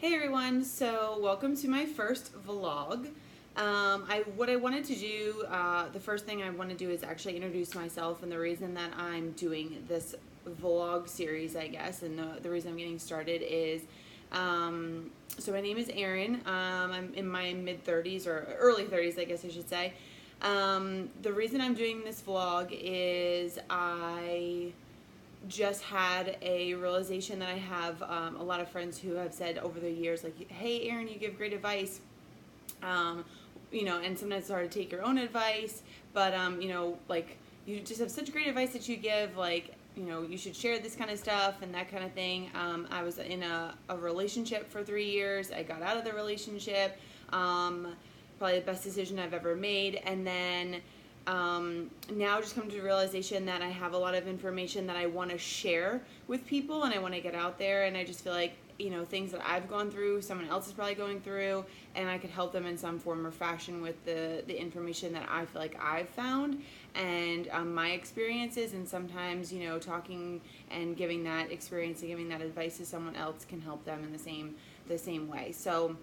Hey everyone, so welcome to my first vlog. What I wanted to do, the first thing I want to do is actually introduce myself and the reason that I'm doing this vlog series, I guess, and the reason I'm getting started is, so my name is Erin. I'm in my mid-30s or early 30s, I guess I should say. The reason I'm doing this vlog is I just had a realization that I have a lot of friends who have said over the years, like, hey, Erin, you give great advice. And sometimes it's hard to take your own advice, but, like, you just have such great advice that you give, like, you should share this kind of stuff and that kind of thing. I was in a relationship for 3 years. I got out of the relationship. Probably the best decision I've ever made. And then now just come to the realization that I have a lot of information that I want to share with people and I want to get out there, and I just feel like, things that I've gone through, someone else is probably going through, and I could help them in some form or fashion with the information that I feel like I've found and my experiences, and sometimes, talking and giving that experience and giving that advice to someone else can help them in the same way. So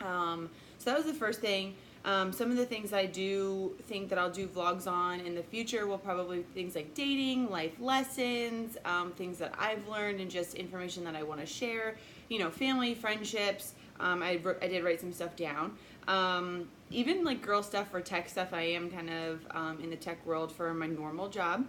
that was the first thing. Some of the things I do think that I'll do vlogs on in the future will probably be things like dating, life lessons, things that I've learned, and just information that I want to share. Family, friendships. I did write some stuff down. Even like girl stuff or tech stuff. I am kind of in the tech world for my normal job.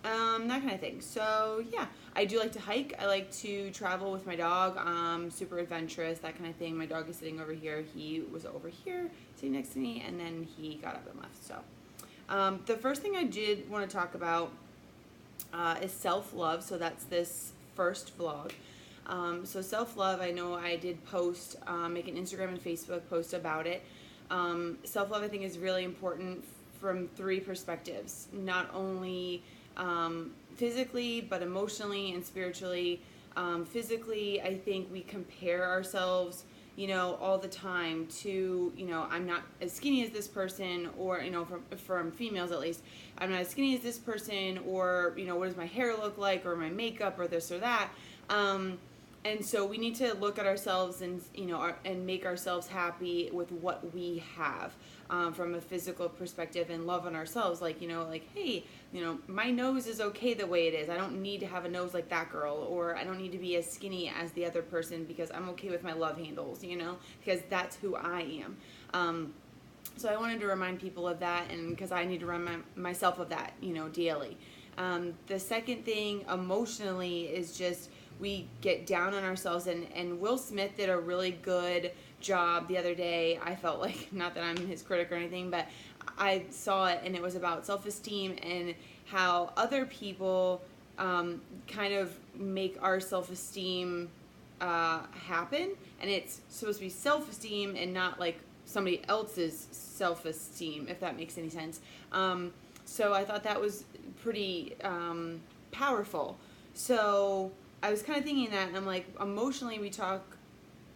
That kind of thing. So yeah, I do like to hike. I like to travel with my dog. Super adventurous, that kind of thing. My dog is sitting over here. He was over here sitting next to me, and then he got up and left. So the first thing I did want to talk about is self-love. So that's this first vlog. So self-love, I know I did post, make an Instagram and Facebook post about it. Self-love, I think, is really important from 3 perspectives. Not only physically, but emotionally and spiritually. Physically, I think we compare ourselves, all the time to, I'm not as skinny as this person, or, from females at least, I'm not as skinny as this person, or, what does my hair look like, or my makeup, or this or that. And so we need to look at ourselves and, and make ourselves happy with what we have, from a physical perspective, and love on ourselves. Like, hey, my nose is okay the way it is. I don't need to have a nose like that girl, or I don't need to be as skinny as the other person because I'm okay with my love handles, because that's who I am. So I wanted to remind people of that, and because I need to remind myself of that, daily. The second thing emotionally is just, we get down on ourselves, and Will Smith did a really good job the other day. I felt like, not that I'm his critic or anything, but I saw it, and it was about self-esteem and how other people kind of make our self-esteem happen, and it's supposed to be self-esteem and not like somebody else's self-esteem, if that makes any sense. So I thought that was pretty powerful. So I was kind of thinking that, and I'm like, emotionally we talk,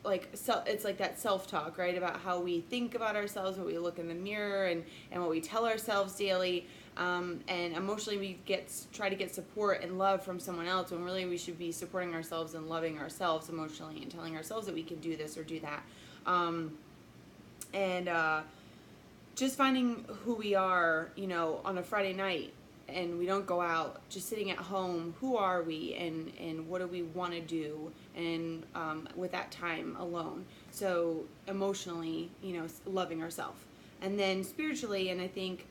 like, it's like that self-talk, right, about how we think about ourselves, what we look in the mirror, and what we tell ourselves daily. And emotionally we try to get support and love from someone else, when really we should be supporting ourselves and loving ourselves emotionally, and telling ourselves that we can do this or do that. Just finding who we are, on a Friday night, and we don't go out, just sitting at home, who are we, and what do we want to do, and with that time alone. So emotionally, loving ourselves. And then spiritually, and I think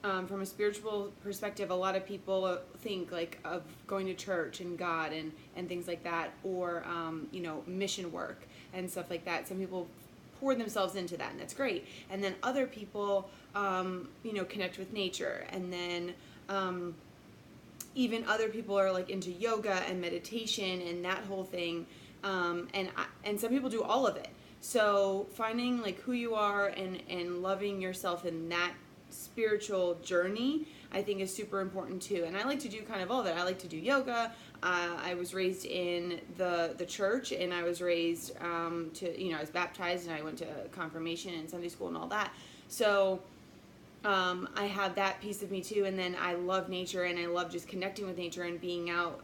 from a spiritual perspective, a lot of people think like of going to church and God and things like that, or mission work and stuff like that. Some people pour themselves into that, and that's great. And then other people connect with nature, and then even other people are like into yoga and meditation and that whole thing, and some people do all of it. So finding like who you are and loving yourself in that spiritual journey, I think, is super important too. And I like to do kind of all of it. I like to do yoga. I was raised in the church, and I was raised I was baptized, and I went to confirmation and Sunday school and all that. So I have that piece of me too, and then I love nature, and I love just connecting with nature and being out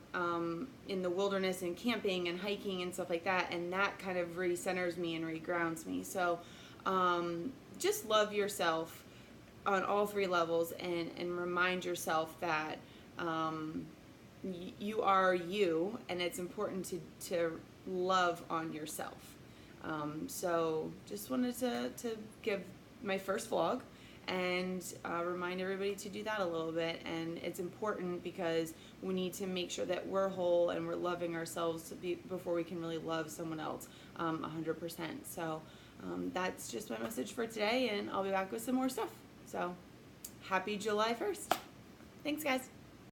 in the wilderness and camping and hiking and stuff like that, and that kind of recenters me and regrounds me. So just love yourself on all three levels, and remind yourself that you are you, and it's important to love on yourself. So just wanted to give my first vlog and remind everybody to do that a little bit. And it's important because we need to make sure that we're whole and we're loving ourselves before we can really love someone else 100%. So that's just my message for today, and I'll be back with some more stuff. So happy July 1st. Thanks, guys.